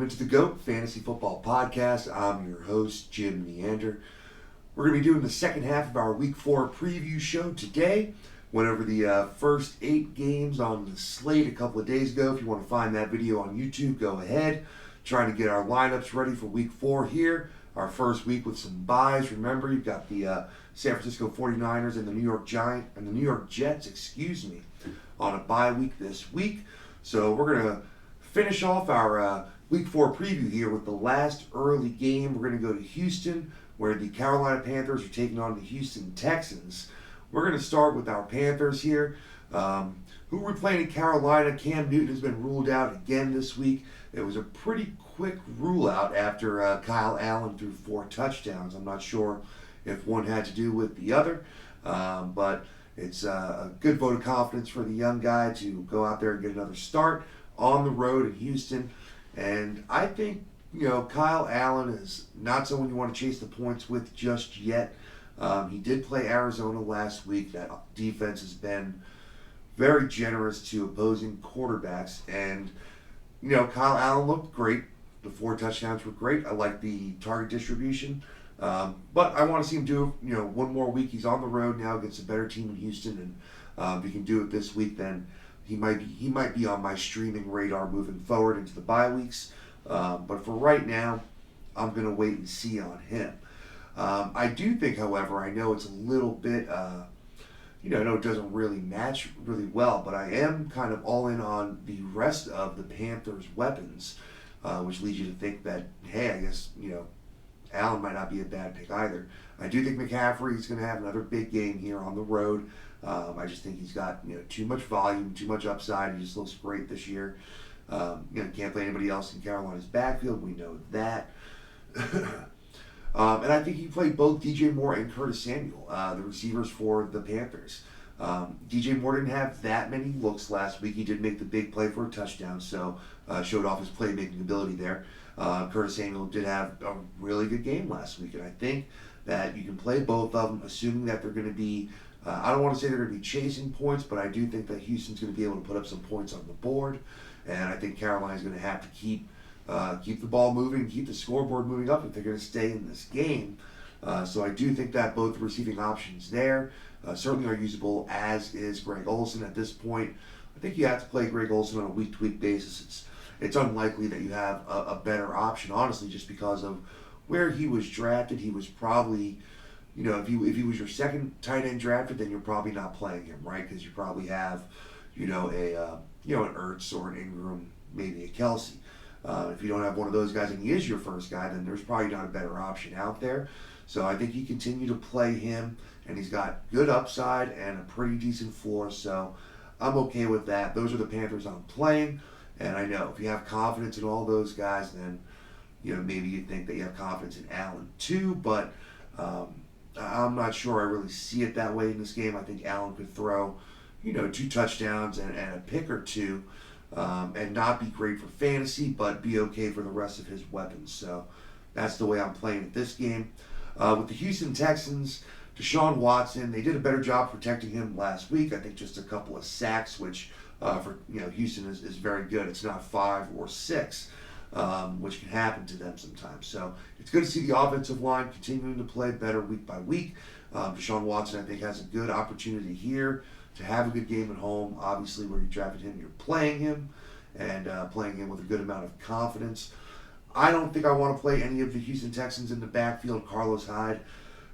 Welcome into the GOAT Fantasy Football Podcast. I'm your host, Jim Neander. We're going to be doing the second half of our Week 4 preview show today. Went over the first 8 games on the slate a couple of days ago. If you want to find that video on YouTube, go ahead. Trying to get our lineups ready for Week 4 here. Our first week with some buys. Remember, you've got the San Francisco 49ers and the New York Jets, on a bye week this week. So we're going to finish off our Week 4 preview here with the last early game. We're going to go to Houston, where the Carolina Panthers are taking on the Houston Texans. We're going to start with our Panthers here. Who we're playing in Carolina? Cam Newton has been ruled out again this week. It was a pretty quick rule out after Kyle Allen threw 4 touchdowns. I'm not sure if one had to do with the other, but it's a good vote of confidence for the young guy to go out there and get another start on the road in Houston. And I think, Kyle Allen is not someone you want to chase the points with just yet. He did play Arizona last week. That defense has been very generous to opposing quarterbacks. And, Kyle Allen looked great. The 4 touchdowns were great. I like the target distribution. But I want to see him do, one more week. He's on the road now against a better team in Houston. And if he can do it this week, then he might be on my streaming radar moving forward into the bye weeks. But for right now, I'm going to wait and see on him. I do think, however, I know it's a little bit, I know it doesn't really match really well, but I am kind of all in on the rest of the Panthers' weapons, which leads you to think that, hey, I guess, Allen might not be a bad pick either. I do think McCaffrey is going to have another big game here on the road. I just think he's got too much volume, too much upside. He just looks great this year. Can't play anybody else in Carolina's backfield. We know that. And I think he played both DJ Moore and Curtis Samuel, the receivers for the Panthers. DJ Moore didn't have that many looks last week. He did make the big play for a touchdown, so showed off his playmaking ability there. Curtis Samuel did have a really good game last week, and I think that you can play both of them, assuming that they're going to be, I don't want to say they're going to be chasing points, but I do think that Houston's going to be able to put up some points on the board, and I think Carolina's going to have to keep the ball moving, keep the scoreboard moving up if they're going to stay in this game. So I do think that both receiving options there certainly are usable, as is Gregg Olson at this point. I think you have to play Gregg Olson on a week-to-week basis. It's unlikely that you have a better option, honestly, just because of where he was drafted. He was probably, if he was your second tight end drafted, then you're probably not playing him, right? Because you probably have, an Ertz or an Ingram, maybe a Kelsey. If you don't have one of those guys and he is your first guy, then there's probably not a better option out there. So I think you continue to play him, and he's got good upside and a pretty decent floor. So I'm okay with that. Those are the Panthers I'm playing. And I know if you have confidence in all those guys, then maybe you think that you have confidence in Allen too. But I'm not sure I really see it that way in this game. I think Allen could throw 2 touchdowns and a pick or 2. And not be great for fantasy, but be okay for the rest of his weapons. So that's the way I'm playing at this game. With the Houston Texans, Deshaun Watson, they did a better job protecting him last week. I think just a couple of sacks, which for Houston is very good. It's not 5 or 6, which can happen to them sometimes. So it's good to see the offensive line continuing to play better week by week. Deshaun Watson, I think, has a good opportunity here to have a good game at home. Obviously, where you drafted him, you're playing him, and playing him with a good amount of confidence. I don't think I want to play any of the Houston Texans in the backfield. Carlos Hyde,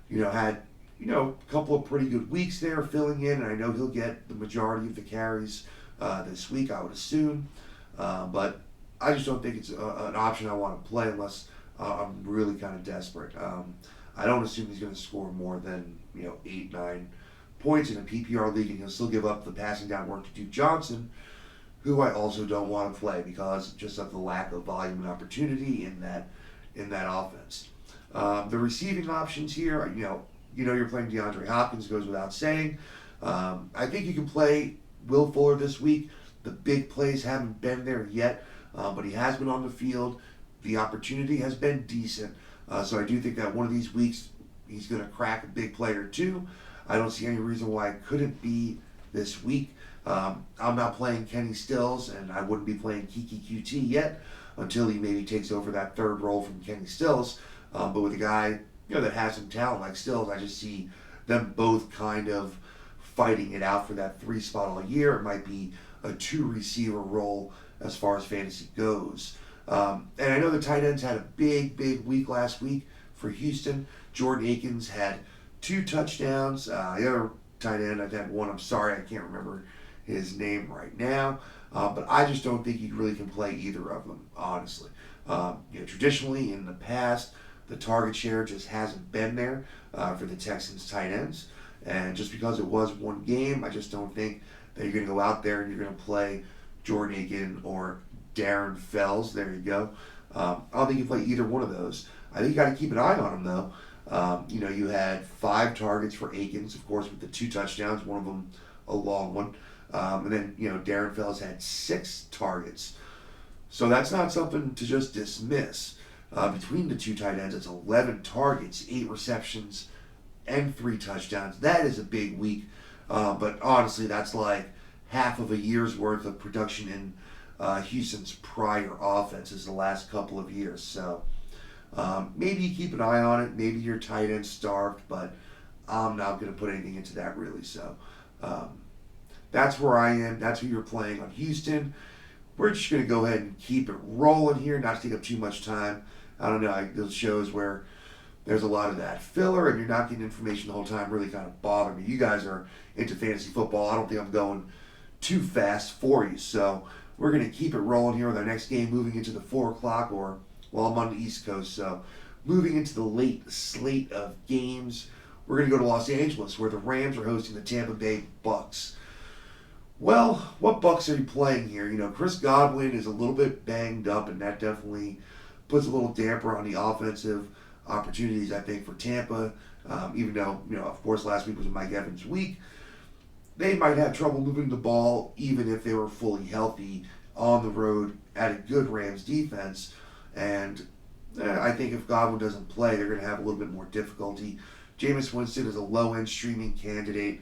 had a couple of pretty good weeks there filling in, and I know he'll get the majority of the carries this week, I would assume. But I just don't think it's an option I want to play unless I'm really kind of desperate. I don't assume he's going to score more than 8, 9 points in a PPR league, and he'll still give up the passing down work to Duke Johnson, who I also don't want to play because just of the lack of volume and opportunity in that offense. The receiving options here, you're playing DeAndre Hopkins, goes without saying. I think you can play Will Fuller this week. The big plays haven't been there yet, but he has been on the field. The opportunity has been decent. So I do think that one of these weeks he's going to crack a big play or 2. I don't see any reason why it couldn't be this week. I'm not playing Kenny Stills, and I wouldn't be playing Kiki QT yet. until he maybe takes over that third role from Kenny Stills. But with a guy that has some talent like Stills, I just see them both kind of fighting it out for that 3 spot all year. It might be a 2 receiver role as far as fantasy goes. And I know the tight ends had a big week last week for Houston. Jordan Akins had 2 touchdowns. The other tight end, I've had one. I'm sorry, I can't remember his name right now. But I just don't think he really can play either of them, honestly. Traditionally in the past, the target share just hasn't been there for the Texans tight ends. And just because it was one game, I just don't think that you're going to go out there and you're going to play Jordan Akins or Darren Fells. There you go. I don't think you play either one of those. I think you got to keep an eye on them, though. You had 5 targets for Akins, of course, with the 2 touchdowns, one of them a long one. And then, Darren Fells had 6 targets. So that's not something to just dismiss. Between the 2 tight ends, it's 11 targets, 8 receptions, and 3 touchdowns. That is a big week. But honestly, that's like half of a year's worth of production in Houston's prior offenses the last couple of years. So maybe you keep an eye on it. Maybe your tight end starved, but I'm not going to put anything into that really. So that's where I am. That's who you're playing on Houston. We're just going to go ahead and keep it rolling here, not to take up too much time. I don't know, those shows where there's a lot of that filler and you're not getting information the whole time really kind of bother me. You guys are into fantasy football. I don't think I'm going too fast for you. So we're going to keep it rolling here with our next game moving into the 4 o'clock I'm on the East Coast. So moving into the late slate of games, we're going to go to Los Angeles where the Rams are hosting the Tampa Bay Bucks. Well, what Bucks are you playing here? Chris Godwin is a little bit banged up, and that definitely puts a little damper on the offensive opportunities, I think, for Tampa. Even though, of course, last week was Mike Evans' week. They might have trouble moving the ball even if they were fully healthy on the road at a good Rams defense. And I think if Godwin doesn't play, they're going to have a little bit more difficulty. Jameis Winston is a low-end streaming candidate,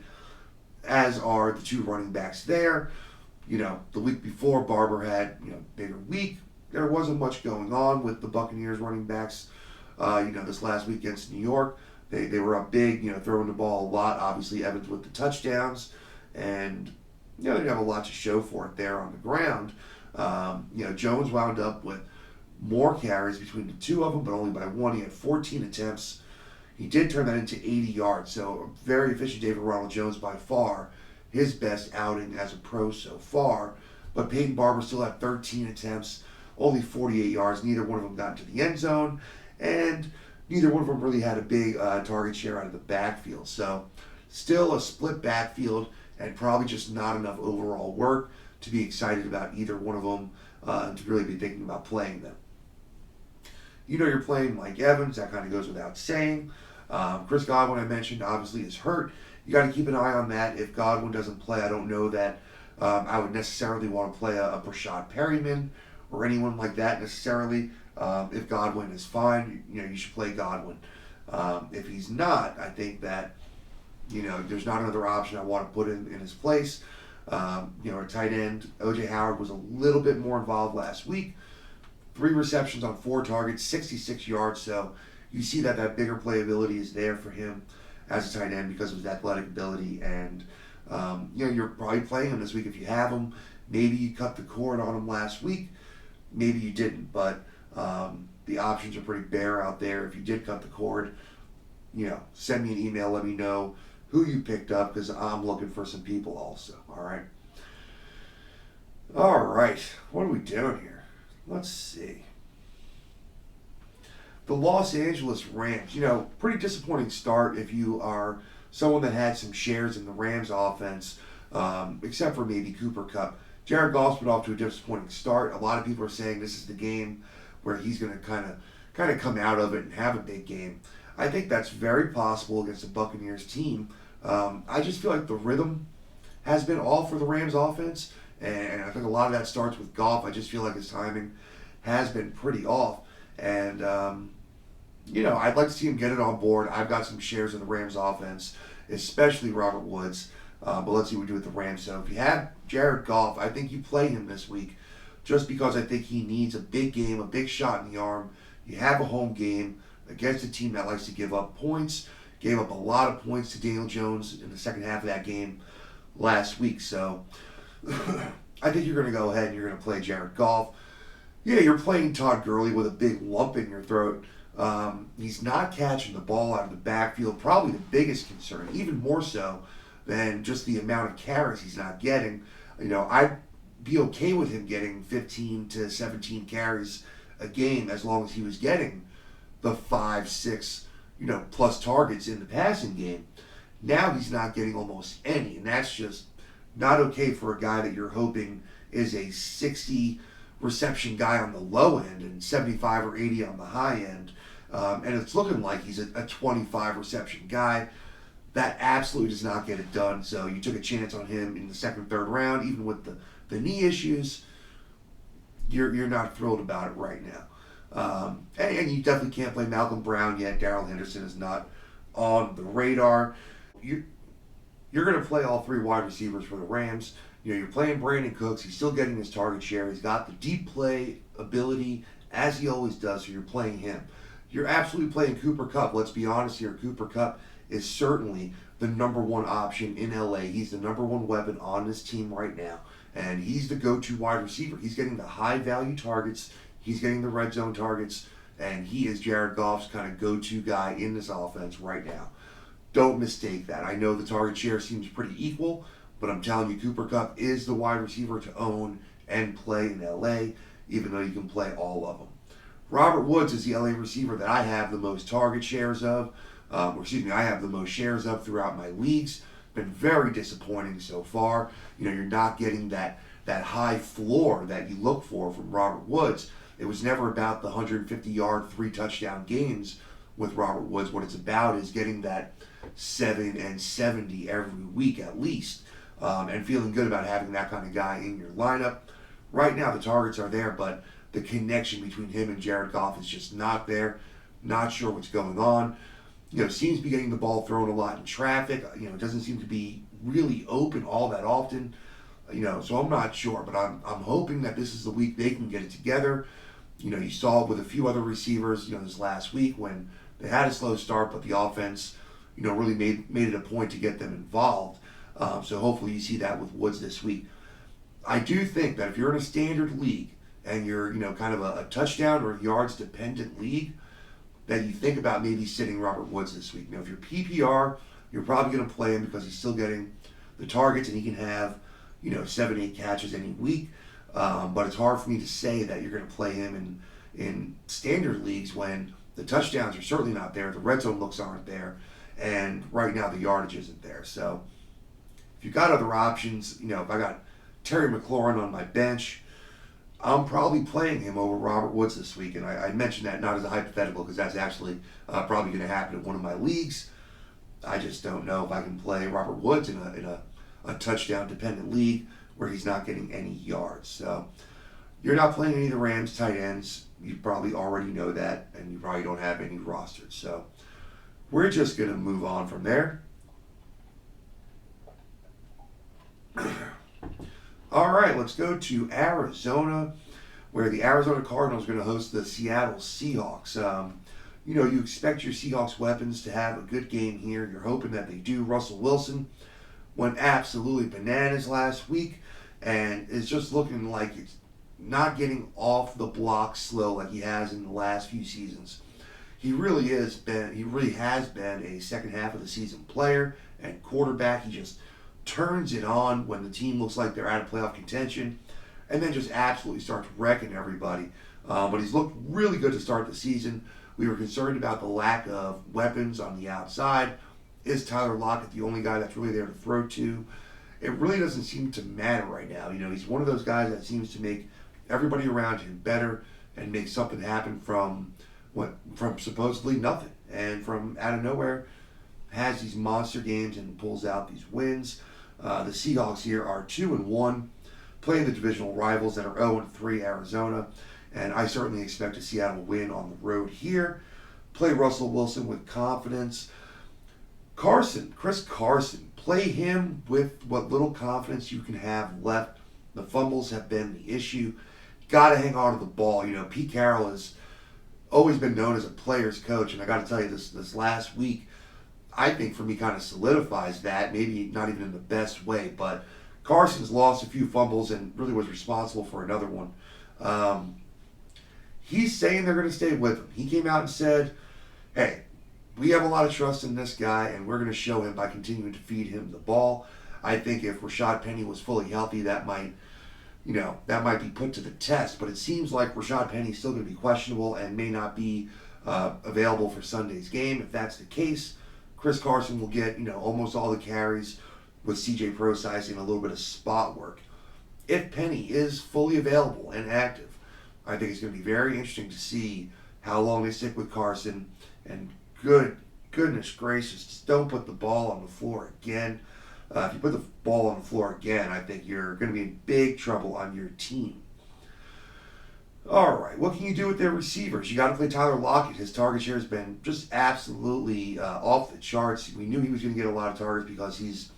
as are the 2 running backs there. The week before, Barber had, bigger week. There wasn't much going on with the Buccaneers running backs. This last week against New York, they were up big, throwing the ball a lot. Obviously, Evans with the touchdowns. And, they didn't have a lot to show for it there on the ground. Jones wound up with more carries between the 2 of them, but only by 1. He had 14 attempts. He did turn that into 80 yards, so a very efficient day for Ronald Jones, by far his best outing as a pro so far. But Peyton Barber still had 13 attempts, only 48 yards. Neither one of them got into the end zone, and neither one of them really had a big target share out of the backfield. So still a split backfield and probably just not enough overall work to be excited about either one of them and to really be thinking about playing them. You're playing Mike Evans. That kind of goes without saying. Chris Godwin, I mentioned, obviously is hurt. You got to keep an eye on that. If Godwin doesn't play, I don't know that I would necessarily want to play a Brashad Perryman or anyone like that necessarily. If Godwin is fine, you should play Godwin. If he's not, I think that, there's not another option I want to put in his place. Our tight end, O.J. Howard, was a little bit more involved last week. 3 receptions on 4 targets, 66 yards. So you see that bigger playability is there for him as a tight end because of his athletic ability. And, you're probably playing him this week if you have him. Maybe you cut the cord on him last week. Maybe you didn't. But the options are pretty bare out there. If you did cut the cord, send me an email. Let me know who you picked up because I'm looking for some people also. All right. All right. What are we doing here? Let's see. The Los Angeles Rams, pretty disappointing start if you are someone that had some shares in the Rams offense, except for maybe Cooper Kupp. Jared Goff's been off to a disappointing start. A lot of people are saying this is the game where he's going to kind of come out of it and have a big game. I think that's very possible against the Buccaneers team. I just feel like the rhythm has been off for the Rams offense, and I think a lot of that starts with Goff. I just feel like his timing has been pretty off. And, I'd like to see him get it on board. I've got some shares in the Rams offense, especially Robert Woods. But let's see what we do with the Rams. So if you have Jared Goff, I think you play him this week. just because I think he needs a big game, a big shot in the arm. You have a home game against a team that likes to give up points. Gave up a lot of points to Daniel Jones in the second half of that game last week. So I think you're going to go ahead and you're going to play Jared Goff. Yeah, you're playing Todd Gurley with a big lump in your throat. He's not catching the ball out of the backfield. Probably the biggest concern, even more so than just the amount of carries he's not getting. I'd be okay with him getting 15 to 17 carries a game as long as he was getting the 5, 6, plus targets in the passing game. Now he's not getting almost any, and that's just not okay for a guy that you're hoping is a 60 reception guy on the low end and 75 or 80 on the high end. And it's looking like he's a 25 reception guy. That absolutely does not get it done. So you took a chance on him in the second, third round, even with the knee issues. You're not thrilled about it right now. And you definitely can't play Malcolm Brown yet. Darrell Henderson is not on the radar. You're going to play all three wide receivers for the Rams. You're playing Brandon Cooks. He's still getting his target share. He's got the deep play ability, as he always does, so you're playing him. You're absolutely playing Cooper Kupp. Let's be honest here. Cooper Kupp is certainly the number one option in LA. He's the number one weapon on this team right now. And he's the go-to wide receiver. He's getting the high-value targets. He's getting the red zone targets. And he is Jared Goff's kind of go-to guy in this offense right now. Don't mistake that. I know the target share seems pretty equal, but I'm telling you, Cooper Kupp is the wide receiver to own and play in LA, even though you can play all of them. Robert Woods is the LA receiver that I have the most target shares of. I have the most shares of throughout my leagues. Been very disappointing so far. You're not getting that high floor that you look for from Robert Woods. It was never about the 150-yard, 3-touchdown games with Robert Woods. What it's about is getting that 7 and 70 every week at least, and feeling good about having that kind of guy in your lineup. Right now, the targets are there, but the connection between him and Jared Goff is just not there. Not sure what's going on. Seems to be getting the ball thrown a lot in traffic. It doesn't seem to be really open all that often. So I'm not sure, but I'm hoping that this is the week they can get it together. You saw it with a few other receivers, this last week when they had a slow start, but the offense, really made it a point to get them involved. So hopefully you see that with Woods this week. I do think that if you're in a standard league and you're, kind of a touchdown or yards dependent league, that you think about maybe sitting Robert Woods this week. Now, if you're PPR, you're probably going to play him because he's still getting the targets and he can have, 7, 8 catches any week. But it's hard for me to say that you're going to play him in standard leagues when the touchdowns are certainly not there, the red zone looks aren't there, and right now the yardage isn't there. So if you've got other options, if I got Terry McLaurin on my bench, I'm probably playing him over Robert Woods this week. And I mentioned that not as a hypothetical because that's actually probably going to happen in one of my leagues. I just don't know if I can play Robert Woods in a touchdown-dependent league where he's not getting any yards. So you're not playing any of the Rams tight ends. You probably already know that, and you probably don't have any rostered. So we're just going to move on from there. All right, let's go to Arizona, where the Arizona Cardinals are going to host the Seattle Seahawks. You expect your Seahawks weapons to have a good game here. You're hoping that they do. Russell Wilson went absolutely bananas last week and is just looking like it's not getting off the block slow like he has in the last few seasons. He really has been a second half of the season player and quarterback. He just turns it on when the team looks like they're out of playoff contention and then just absolutely starts wrecking everybody. But he's looked really good to start the season. We were concerned about the lack of weapons on the outside. Is Tyler Lockett the only guy that's really there to throw to? It really doesn't seem to matter right now. He's one of those guys that seems to make everybody around him better and make something happen from supposedly nothing. And from out of nowhere, has these monster games and pulls out these wins. The Seahawks here are 2-1, playing the divisional rivals that are 0-3 Arizona. And I certainly expect a Seattle win on the road here. Play Russell Wilson with confidence. Chris Carson, play him with what little confidence you can have left. The fumbles have been the issue. got to hang on to the ball. Pete Carroll has always been known as a player's coach, and I got to tell you, this last week, I think for me kind of solidifies that, maybe not even in the best way, but Carson's lost a few fumbles and really was responsible for another one. He's saying they're going to stay with him. He came out and said, hey, we have a lot of trust in this guy, and we're going to show him by continuing to feed him the ball. I think if Rashad Penny was fully healthy, that might be put to the test. But it seems like Rashad Penny is still going to be questionable and may not be available for Sunday's game. If that's the case, Chris Carson will get almost all the carries with C.J. Prosise and a little bit of spot work. If Penny is fully available and active, I think it's going to be very interesting to see how long they stick with Carson. And goodness gracious, just don't put the ball on the floor again. If you put the ball on the floor again, I think you're going to be in big trouble on your team. All right, what can you do with their receivers? You got to play Tyler Lockett. His target share has been just absolutely off the charts. We knew he was going to get a lot of targets because he's,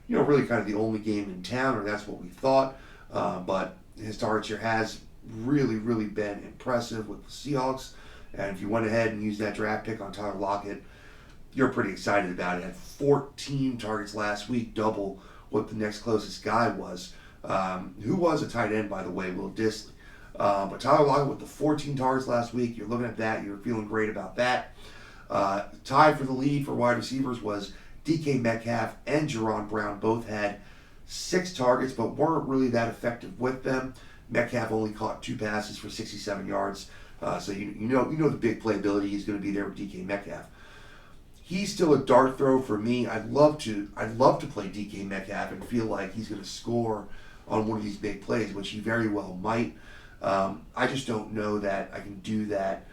really kind of the only game in town, or that's what we thought. But his target share has really, really been impressive with the Seahawks. And if you went ahead and used that draft pick on Tyler Lockett, you're pretty excited about it. He had 14 targets last week, double what the next closest guy was. Who was a tight end, by the way, Will Dissly. But Tyler Lockett with the 14 targets last week, you're looking at that, you're feeling great about that. Tied for the lead for wide receivers was DK Metcalf and Jerron Brown. Both had 6 targets, but weren't really that effective with them. Metcalf only caught 2 passes for 67 yards. So you know the big playability is going to be there with DK Metcalf. He's still a dart throw for me. I'd love to play DK Metcalf and feel like he's going to score on one of these big plays, which he very well might. I just don't know that I can do that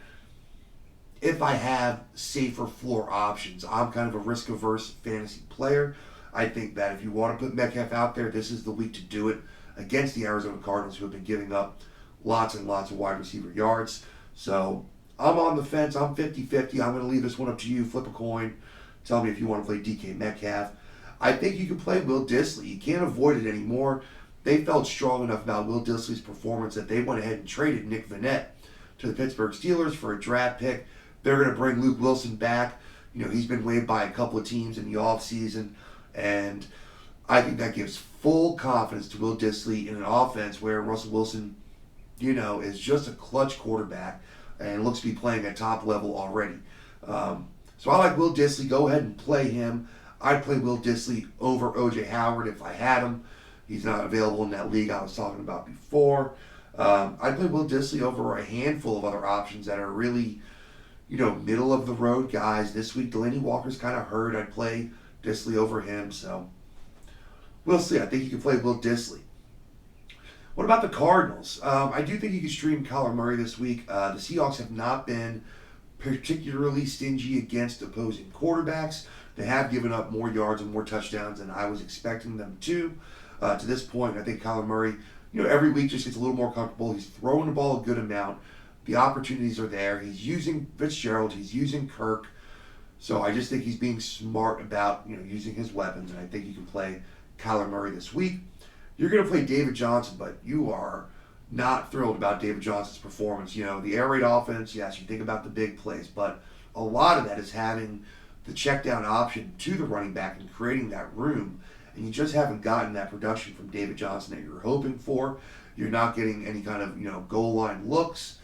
if I have safer floor options. I'm kind of a risk-averse fantasy player. I think that if you want to put Metcalf out there, this is the week to do it against the Arizona Cardinals, who have been giving up lots and lots of wide receiver yards. So I'm on the fence. I'm 50-50. I'm going to leave this one up to you. Flip a coin. Tell me if you want to play DK Metcalf. I think you can play Will Dissly. You can't avoid it anymore. They felt strong enough about Will Dissly's performance that they went ahead and traded Nick Vannett to the Pittsburgh Steelers for a draft pick. They're going to bring Luke Wilson back. He's been waived by a couple of teams in the offseason, and I think that gives full confidence to Will Dissly in an offense where Russell Wilson, is just a clutch quarterback and looks to be playing at top level already. So I like Will Dissly. Go ahead and play him. I'd play Will Dissly over O.J. Howard if I had him. He's not available in that league I was talking about before. I'd play Will Dissly over a handful of other options that are really, middle of the road guys. This week, Delaney Walker's kind of hurt. I'd play Dissly over him. So we'll see. I think you can play Will Dissly. What about the Cardinals? I do think you can stream Kyler Murray this week. The Seahawks have not been particularly stingy against opposing quarterbacks. They have given up more yards and more touchdowns than I was expecting them to. To this point, I think Kyler Murray, every week just gets a little more comfortable. He's throwing the ball a good amount. The opportunities are there. He's using Fitzgerald. He's using Kirk. So I just think he's being smart about, using his weapons. And I think you can play Kyler Murray this week. You're going to play David Johnson, but you are not thrilled about David Johnson's performance. The air raid offense, yes, you think about the big plays, but a lot of that is having the check down option to the running back and creating that room. And you just haven't gotten that production from David Johnson that you're hoping for. You're not getting any kind of, goal line looks.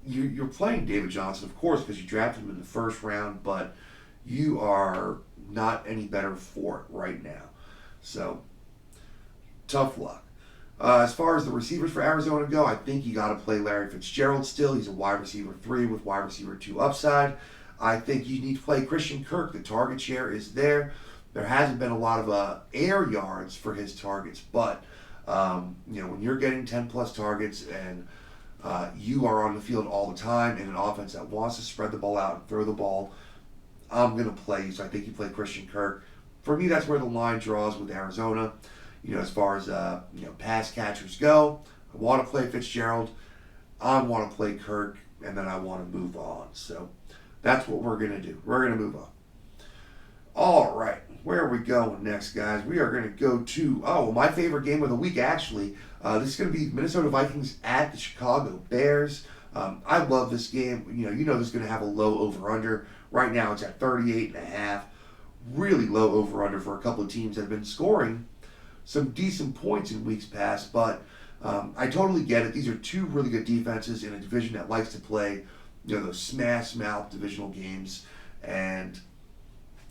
You're playing David Johnson, of course, because you drafted him in the first round, but you are not any better for it right now. So, tough luck. As far as the receivers for Arizona go, I think you got to play Larry Fitzgerald still. He's a wide receiver 3 with wide receiver 2 upside. I think you need to play Christian Kirk. The target share is there. There hasn't been a lot of air yards for his targets, but when you're getting 10-plus targets and you are on the field all the time in an offense that wants to spread the ball out and throw the ball, I'm going to play you. So I think you play Christian Kirk. For me, that's where the line draws with Arizona. As far as pass catchers go, I want to play Fitzgerald. I want to play Kirk, and then I want to move on. So that's what we're going to do. We're going to move on. All right. Where are we going next, guys? We are going to go to, my favorite game of the week, actually. This is going to be Minnesota Vikings at the Chicago Bears. I love this game. You know this is going to have a low over-under. Right now it's at 38.5. Really low over-under for a couple of teams that have been scoring some decent points in weeks past. But I totally get it. These are two really good defenses in a division that likes to play, those smash-mouth divisional games. And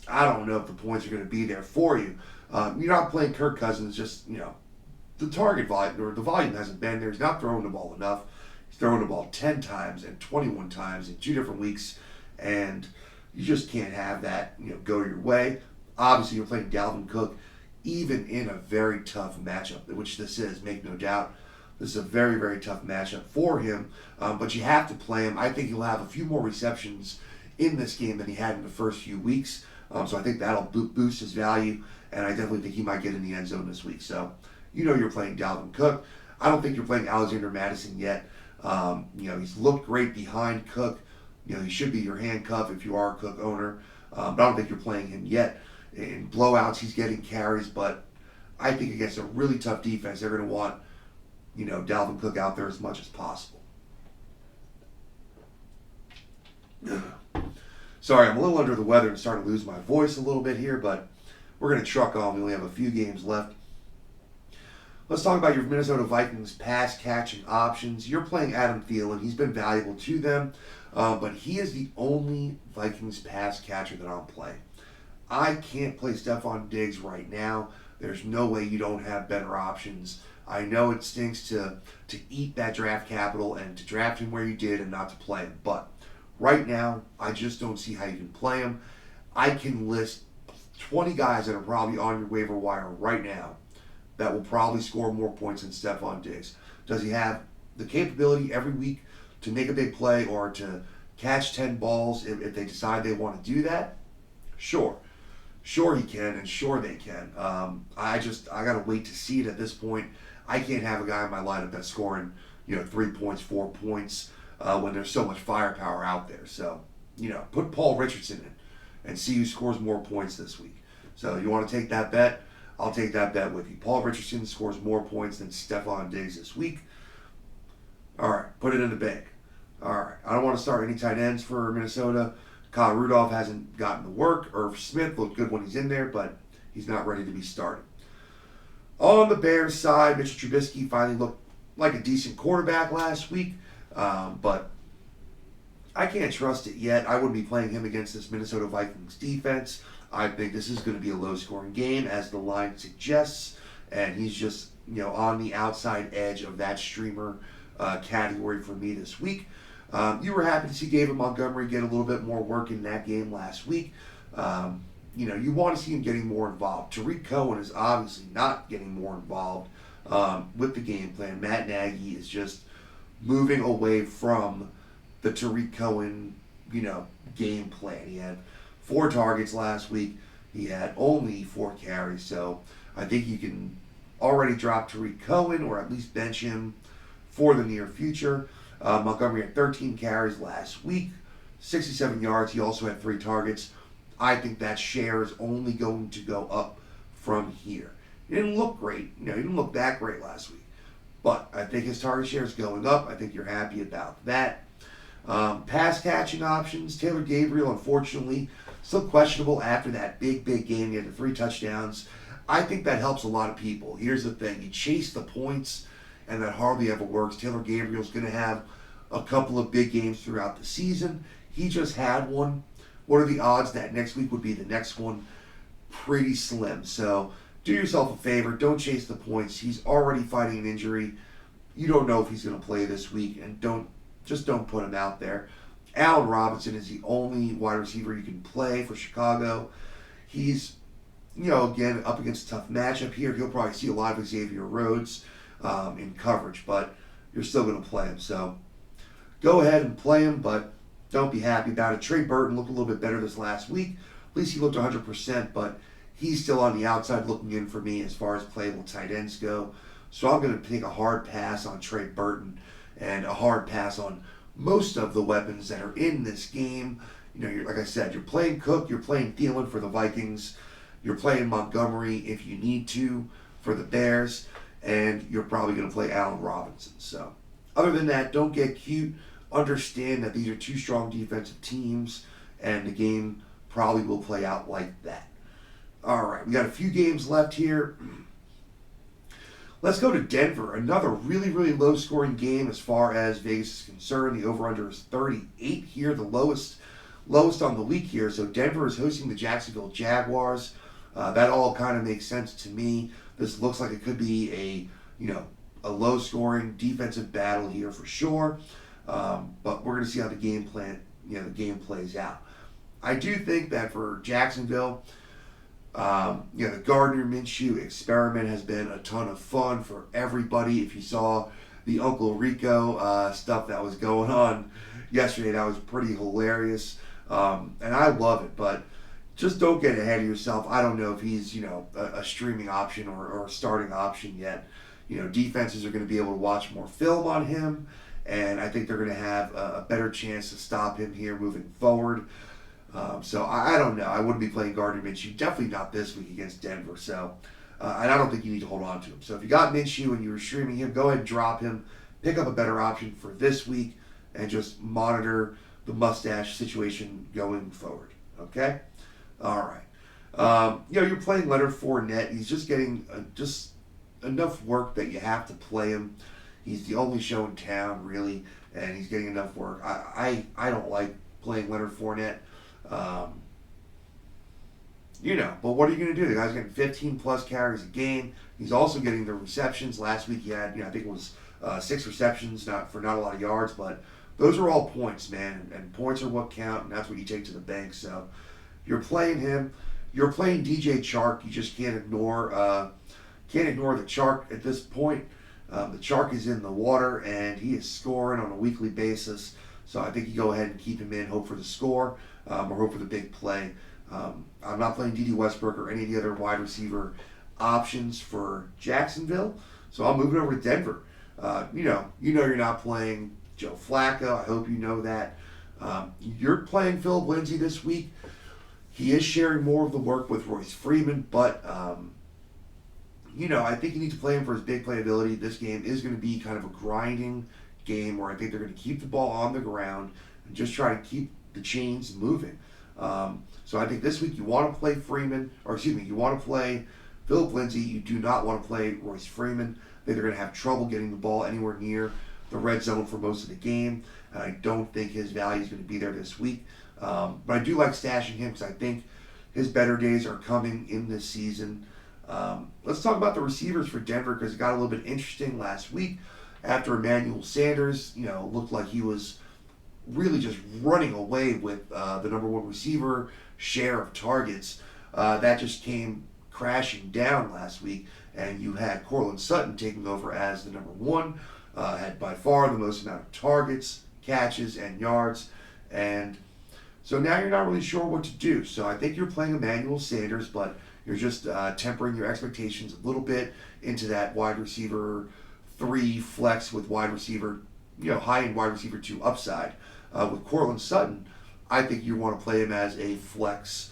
I don't know if the points are going to be there for you. You're not playing Kirk Cousins, just, the target volume, or the volume hasn't been there. He's not throwing the ball enough. He's throwing the ball 10 times and 21 times in 2 different weeks, and you just can't have that, go your way. Obviously, you're playing Dalvin Cook, even in a very tough matchup, which this is, make no doubt. This is a very, very tough matchup for him, but you have to play him. I think he'll have a few more receptions in this game than he had in the first few weeks. So I think that'll boost his value, and I definitely think he might get in the end zone this week. So, you're playing Dalvin Cook. I don't think you're playing Alexander Mattison yet. He's looked great behind Cook. He should be your handcuff if you are a Cook owner. But I don't think you're playing him yet. In blowouts, he's getting carries, but I think against a really tough defense, they're going to want, Dalvin Cook out there as much as possible. Sorry, I'm a little under the weather and starting to lose my voice a little bit here, but we're going to truck on. We only have a few games left. Let's talk about your Minnesota Vikings pass-catching options. You're playing Adam Thielen. He's been valuable to them, but he is the only Vikings pass catcher that I'm playing. I can't play Stephon Diggs right now. There's no way you don't have better options. I know it stinks to eat that draft capital and to draft him where you did and not to play him, but right now, I just don't see how you can play him. I can list 20 guys that are probably on your waiver wire right now that will probably score more points than Stephon Diggs. Does he have the capability every week to make a big play or to catch 10 balls if they decide they want to do that? Sure. Sure he can, and sure they can. I got to wait to see it at this point. I can't have a guy in my lineup that's scoring, 3 points, 4 points, when there's so much firepower out there. So, put Paul Richardson in and see who scores more points this week. So you want to take that bet? I'll take that bet with you. Paul Richardson scores more points than Stephon Diggs this week. All right, put it in the bank. All right, I don't want to start any tight ends for Minnesota. Kyle Rudolph hasn't gotten the work. Irv Smith looked good when he's in there, but he's not ready to be started. On the Bears side, Mitchell Trubisky finally looked like a decent quarterback last week, but I can't trust it yet. I wouldn't be playing him against this Minnesota Vikings defense. I think this is going to be a low-scoring game, as the line suggests, and he's just on the outside edge of that streamer category for me this week. You were happy to see David Montgomery get a little bit more work in that game last week. You want to see him getting more involved. Tariq Cohen is obviously not getting more involved with the game plan. Matt Nagy is just moving away from the Tariq Cohen, game plan. He had 4 targets last week. He had only 4 carries. So I think you can already drop Tariq Cohen or at least bench him for the near future. Montgomery had 13 carries last week, 67 yards. He also had 3 targets. I think that share is only going to go up from here. He didn't look great. He didn't look that great last week. But I think his target share is going up. I think you're happy about that. Pass catching options. Taylor Gabriel, unfortunately, still questionable after that big game. He had the 3 touchdowns. I think that helps a lot of people. Here's the thing. You chase the points, and that hardly ever works. Taylor Gabriel's going to have a couple of big games throughout the season. He just had one. What are the odds that next week would be the next one? Pretty slim. So do yourself a favor. Don't chase the points. He's already fighting an injury. You don't know if he's going to play this week, and don't put him out there. Allen Robinson is the only wide receiver you can play for Chicago. He's, again, up against a tough matchup here. He'll probably see a lot of Xavier Rhodes in coverage, but you're still going to play him. So go ahead and play him, but don't be happy about it. Trey Burton looked a little bit better this last week. At least he looked 100%, but he's still on the outside looking in for me as far as playable tight ends go. So I'm going to take a hard pass on Trey Burton and a hard pass on most of the weapons that are in this game. Like I said, you're playing Cook, you're playing Thielen for the Vikings. You're playing Montgomery if you need to for the Bears, and you're probably going to play Allen Robinson. So, other than that, don't get cute. Understand that these are two strong defensive teams, and the game probably will play out like that. All right, we got a few games left here. Let's go to Denver. Another really, really low-scoring game as far as Vegas is concerned. The over-under is 38 here, the lowest on the week here. So Denver is hosting the Jacksonville Jaguars. That all kind of makes sense to me. This looks like it could be a low-scoring defensive battle here for sure. But we're going to see how the game plays out. I do think that for Jacksonville, the Gardner Minshew experiment has been a ton of fun for everybody. If you saw the Uncle Rico stuff that was going on yesterday, that was pretty hilarious. And I love it, but just don't get ahead of yourself. I don't know if he's, a streaming option or a starting option yet. Defenses are going to be able to watch more film on him, and I think they're going to have a better chance to stop him here moving forward. So I don't know. I wouldn't be playing Gardner Minshew. Definitely not this week against Denver. So, and I don't think you need to hold on to him. So if you got Minshew and you were streaming him, go ahead and drop him. Pick up a better option for this week and just monitor the mustache situation going forward. Okay? All right. You're playing Leonard Fournette. He's just getting just enough work that you have to play him. He's the only show in town, really, and he's getting enough work. I don't like playing Leonard Fournette. But what are you going to do? The guy's getting 15 plus carries a game. He's also getting the receptions. Last week he had, I think it was 6 receptions, not a lot of yards, but those are all points, man. And points are what count, and that's what you take to the bank. So you're playing him. You're playing DJ Chark. You just can't ignore the Chark at this point. The Chark is in the water, and he is scoring on a weekly basis. So I think you go ahead and keep him in, hope for the score, or hope for the big play. I'm not playing D.D. Westbrook or any of the other wide receiver options for Jacksonville, so I'll move it over to Denver. You're not playing Joe Flacco. I hope you know that. You're playing Philip Lindsay this week. He is sharing more of the work with Royce Freeman, but I think you need to play him for his big playability. This game is going to be kind of a grinding game where I think they're going to keep the ball on the ground and just try to keep the chains moving. So I think this week you want to play you want to play Philip Lindsay. You do not want to play Royce Freeman. I think they're going to have trouble getting the ball anywhere near the red zone for most of the game, and I don't think his value is going to be there this week. But I do like stashing him because I think his better days are coming in this season. Let's talk about the receivers for Denver because it got a little bit interesting last week after Emmanuel Sanders, looked like he was really just running away with the number one receiver share of targets. That just came crashing down last week, and you had Courtland Sutton taking over as the number one, had by far the most amount of targets, catches, and yards, and so now you're not really sure what to do. So I think you're playing Emmanuel Sanders, but you're just tempering your expectations a little bit into that wide receiver 3 flex with wide receiver, high-end wide receiver 2 upside. With Courtland Sutton, I think you want to play him as a flex,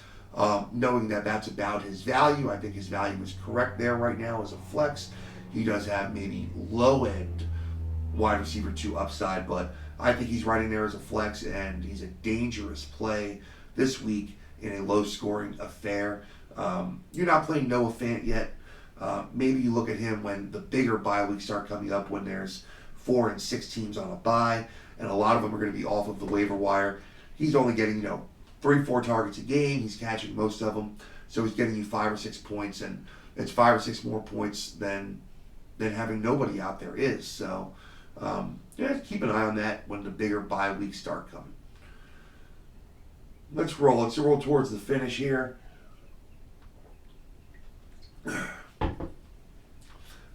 knowing that that's about his value. I think his value is correct there right now as a flex. He does have maybe low-end wide receiver 2 upside, but I think he's right in there as a flex, and he's a dangerous play this week in a low-scoring affair. You're not playing Noah Fant yet. Maybe you look at him when the bigger bye weeks start coming up, when there's 4 and 6 teams on a bye, and a lot of them are going to be off of the waiver wire. He's only getting 3-4 targets a game. He's catching most of them, so he's getting you 5 or 6 points, and it's 5 or 6 more points than having nobody out there is. So keep an eye on that when the bigger bye weeks start coming. Let's roll towards the finish here.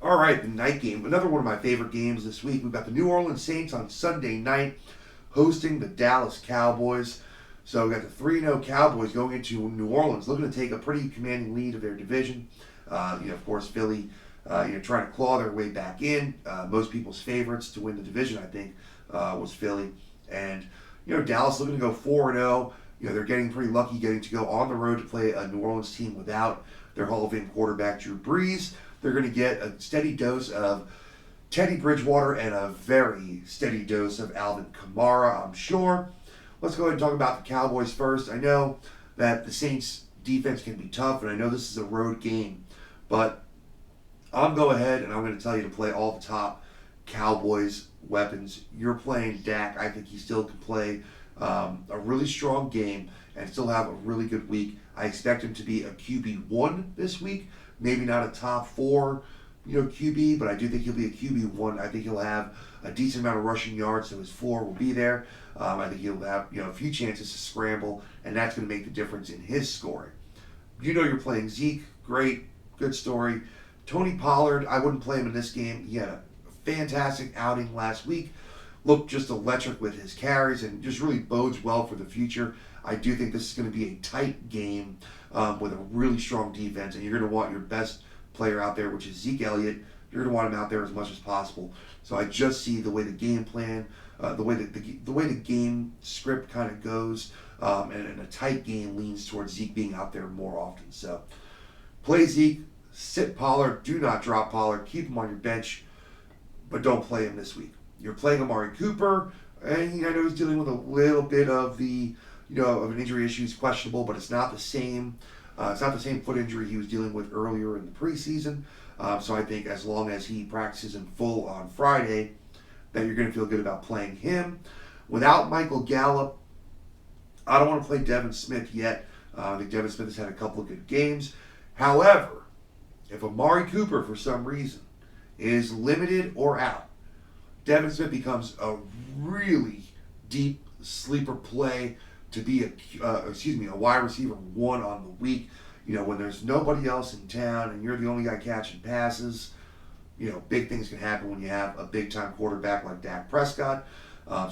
All right, the night game. Another one of my favorite games this week. We've got the New Orleans Saints on Sunday night hosting the Dallas Cowboys. So we've got the 3-0 Cowboys going into New Orleans, looking to take a pretty commanding lead of their division. Of course, Philly, trying to claw their way back in. Most people's favorites to win the division, I think, was Philly. And, Dallas looking to go 4-0. they're getting pretty lucky getting to go on the road to play a New Orleans team without their Hall of Fame quarterback, Drew Brees. They're going to get a steady dose of Teddy Bridgewater and a very steady dose of Alvin Kamara, I'm sure. Let's go ahead and talk about the Cowboys first. I know that the Saints defense can be tough, and I know this is a road game, but I'm going ahead and I'm going to tell you to play all the top Cowboys weapons. You're playing Dak. I think he still can play a really strong game and still have a really good week. I expect him to be a QB1 this week. Maybe not a top 4, QB, but I do think he'll be a QB1. I think he'll have a decent amount of rushing yards, so his floor will be there. I think he'll have a few chances to scramble, and that's going to make the difference in his scoring. You're playing Zeke. Great, good story. Tony Pollard, I wouldn't play him in this game. He had a fantastic outing last week. Looked just electric with his carries and just really bodes well for the future. I do think this is going to be a tight game with a really strong defense, and you're going to want your best player out there, which is Zeke Elliott. You're going to want him out there as much as possible. So I just see the way the game plan, the way the game script kind of goes, and a tight game leans towards Zeke being out there more often. So play Zeke, sit Pollard, do not drop Pollard, keep him on your bench, but don't play him this week. You're playing Amari Cooper, and I know he's dealing with a little bit of the of an injury issue. He's questionable, but it's not the same. It's not the same foot injury he was dealing with earlier in the preseason. So I think as long as he practices in full on Friday, that you're going to feel good about playing him. Without Michael Gallup, I don't want to play Devin Smith yet. I think Devin Smith has had a couple of good games. However, if Amari Cooper, for some reason, is limited or out, Devin Smith becomes a really deep sleeper play to be a wide receiver 1 on the week. When there's nobody else in town and you're the only guy catching passes, big things can happen when you have a big-time quarterback like Dak Prescott.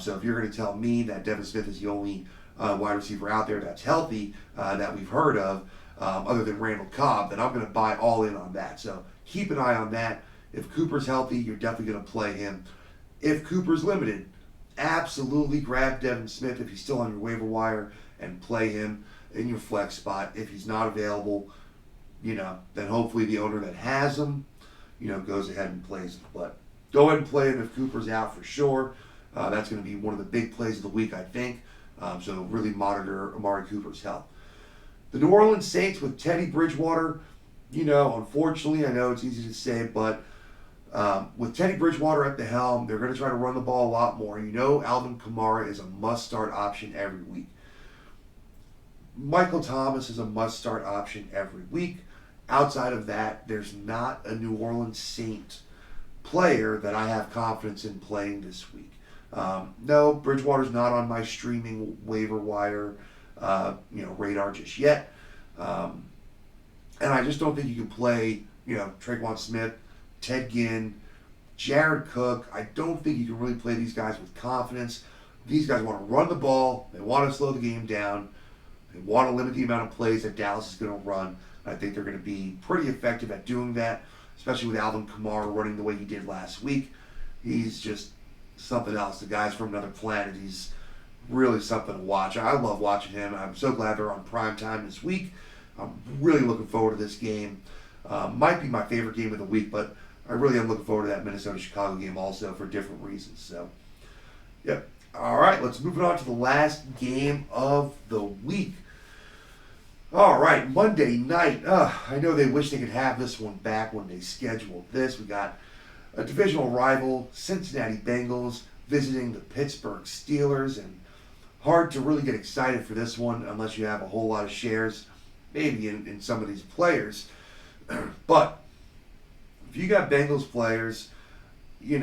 So if you're going to tell me that Devin Smith is the only wide receiver out there that's healthy that we've heard of, other than Randall Cobb, then I'm going to buy all in on that. So keep an eye on that. If Cooper's healthy, you're definitely going to play him. If Cooper's limited, absolutely grab Devin Smith if he's still on your waiver wire and play him in your flex spot. If he's not available, then hopefully the owner that has him, goes ahead and plays him. But go ahead and play him if Cooper's out for sure. That's going to be one of the big plays of the week, I think. So really monitor Amari Cooper's health. The New Orleans Saints with Teddy Bridgewater, unfortunately, I know it's easy to say, but with Teddy Bridgewater at the helm, they're going to try to run the ball a lot more. Alvin Kamara is a must-start option every week. Michael Thomas is a must-start option every week. Outside of that, there's not a New Orleans Saint player that I have confidence in playing this week. No, Bridgewater's not on my streaming waiver wire radar just yet. And I just don't think you can play, Tre'Quan Smith, Ted Ginn, Jared Cook. I don't think you can really play these guys with confidence. These guys want to run the ball. They want to slow the game down. They want to limit the amount of plays that Dallas is going to run. I think they're going to be pretty effective at doing that, especially with Alvin Kamara running the way he did last week. He's just something else. The guy's from another planet. He's really something to watch. I love watching him. I'm so glad they're on prime time this week. I'm really looking forward to this game. Might be my favorite game of the week, but I really am looking forward to that Minnesota-Chicago game also for different reasons. So, yep. All right, let's move it on to the last game of the week. All right, Monday night. I know they wish they could have this one back when they scheduled this. We got a divisional rival, Cincinnati Bengals, visiting the Pittsburgh Steelers, and hard to really get excited for this one unless you have a whole lot of shares, maybe in some of these players. But if you got Bengals players, you're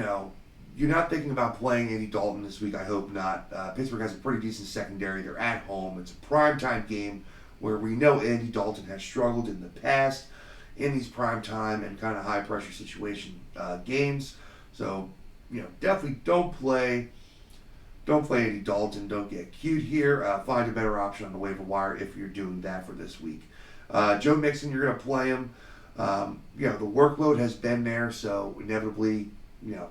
not thinking about playing Andy Dalton this week. I hope not. Pittsburgh has a pretty decent secondary. They're at home. It's a primetime game where we know Andy Dalton has struggled in the past in these primetime and kind of high-pressure situation games. So, definitely don't play Andy Dalton. Don't get cute here. Find a better option on the waiver wire if you're doing that for this week. Joe Mixon, you're going to play him. The workload has been there, so inevitably,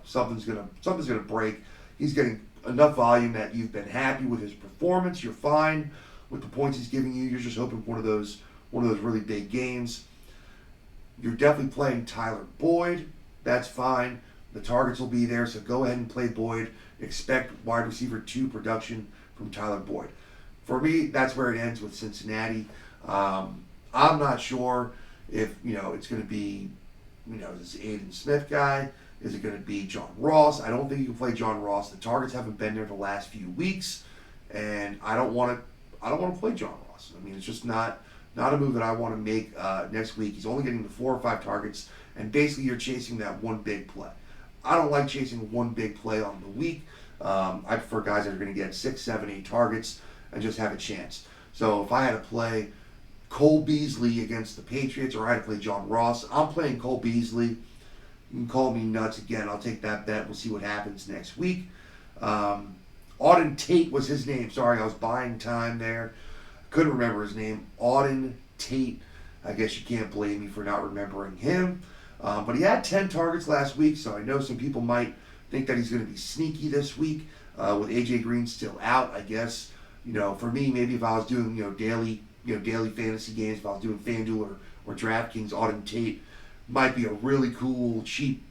something's gonna break. He's getting enough volume that you've been happy with his performance. You're fine. with the points he's giving you. You're just hoping for one of those really big games. You're definitely playing Tyler Boyd. That's fine. The targets will be there, so go ahead and play Boyd. Expect wide receiver 2 production from Tyler Boyd. For me, that's where it ends with Cincinnati. I'm not sure if it's going to be this Aiden Smith guy. Is it going to be John Ross? I don't think you can play John Ross. The targets haven't been there the last few weeks, and I don't want to play John Ross. I mean, it's just not a move that I want to make next week. He's only getting the 4 or 5 targets, and basically you're chasing that one big play. I don't like chasing one big play on the week. I prefer guys that are going to get 6, 7, 8 targets and just have a chance. So if I had to play Cole Beasley against the Patriots, or I had to play John Ross, I'm playing Cole Beasley. You can call me nuts again. I'll take that bet. We'll see what happens next week. Auden Tate was his name. Sorry, I was buying time there. Couldn't remember his name. Auden Tate. I guess you can't blame me for not remembering him. But he had 10 targets last week, so I know some people might think that he's going to be sneaky this week with AJ Green still out. I guess for me, maybe if I was doing daily fantasy games, if I was doing FanDuel or DraftKings, Auden Tate might be a really cool, cheap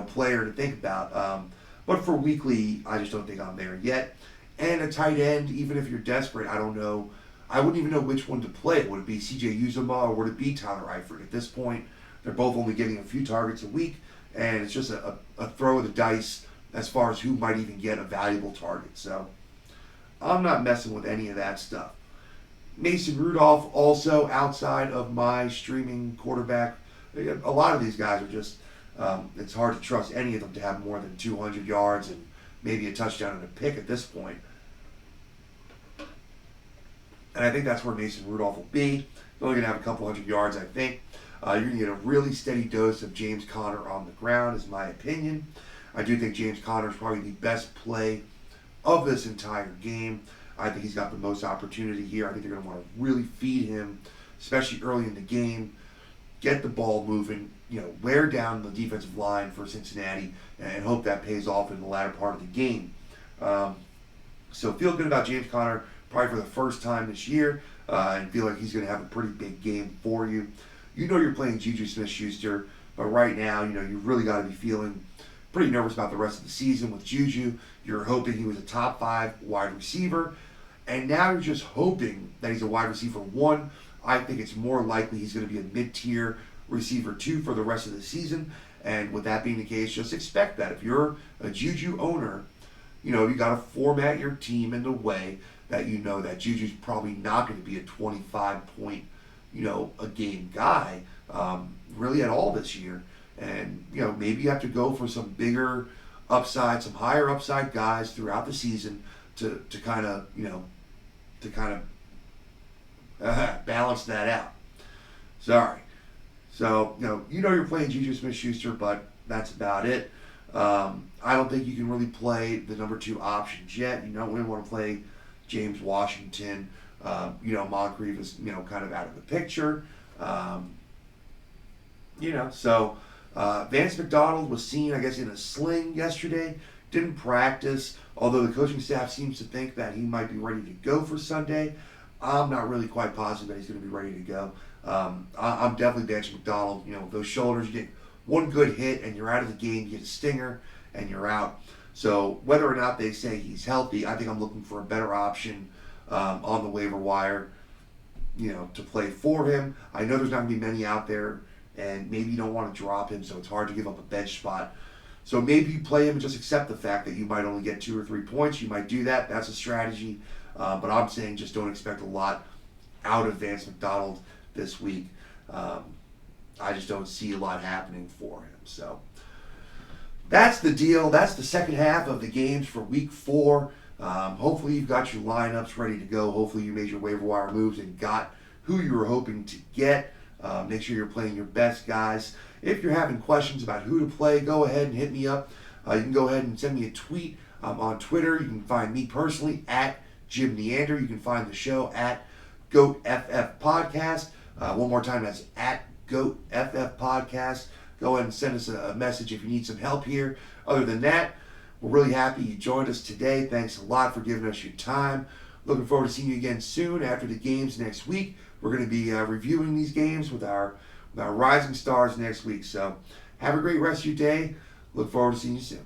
player to think about. But for weekly, I just don't think I'm there yet. And a tight end, even if you're desperate, I don't know. I wouldn't even know which one to play. Would it be CJ Uzomah or would it be Tyler Eifert? At this point, they're both only getting a few targets a week, and it's just a throw of the dice as far as who might even get a valuable target. So I'm not messing with any of that stuff. Mason Rudolph, also outside of my streaming quarterback. A lot of these guys are just, it's hard to trust any of them to have more than 200 yards and maybe a touchdown and a pick at this point. And I think that's where Mason Rudolph will be. He's only going to have a couple hundred yards, I think. You're going to get a really steady dose of James Conner on the ground, is my opinion. I do think James Conner is probably the best play of this entire game. I think he's got the most opportunity here. I think they're going to want to really feed him, especially early in the game. Get the ball moving, wear down the defensive line for Cincinnati, and hope that pays off in the latter part of the game. So feel good about James Conner probably for the first time this year, and feel like he's going to have a pretty big game for you. You're playing Juju Smith-Schuster, but right now, you really got to be feeling pretty nervous about the rest of the season with Juju. You're hoping he was a top 5 wide receiver, and now you're just hoping that he's a wide receiver 1. I think it's more likely he's going to be a mid-tier receiver 2 for the rest of the season, and with that being the case, just expect that. If you're a Juju owner, you got to format your team in a way that that Juju's probably not going to be a 25-point a game guy really at all this year. And maybe you have to go for some bigger upside, some higher upside guys throughout the season to kind of balance that out. Sorry. So you're playing Juju Smith-Schuster, but that's about it. I don't think you can really play the number 2 options yet. We want to play James Washington. Moncrief is, kind of out of the picture. So Vance McDonald was seen, I guess, in a sling yesterday. Didn't practice, although the coaching staff seems to think that he might be ready to go for Sunday. I'm not really quite positive that he's going to be ready to go. I'm definitely benching McDonald. Those shoulders, you get one good hit and you're out of the game. You get a stinger and you're out. So whether or not they say he's healthy, I think I'm looking for a better option on the waiver wire, to play for him. I know there's not going to be many out there, and maybe you don't want to drop him, so it's hard to give up a bench spot. So maybe you play him and just accept the fact that you might only get 2 or 3 points. You might do that. That's a strategy. But I'm saying just don't expect a lot out of Vance McDonald this week. I just don't see a lot happening for him. So that's the deal. That's the second half of the games for week 4. Hopefully you've got your lineups ready to go. Hopefully you made your waiver wire moves and got who you were hoping to get. Make sure you're playing your best guys. If you're having questions about who to play, go ahead and hit me up. You can go ahead and send me a tweet on Twitter. You can find me personally at Jim Neander. You can find the show at GoatFF Podcast. One more time, that's at GoatFF Podcast. Go ahead and send us a message if you need some help here. Other than that, we're really happy you joined us today. Thanks a lot for giving us your time. Looking forward to seeing you again soon after the games next week. We're going to be reviewing these games with our rising stars next week. So have a great rest of your day. Look forward to seeing you soon.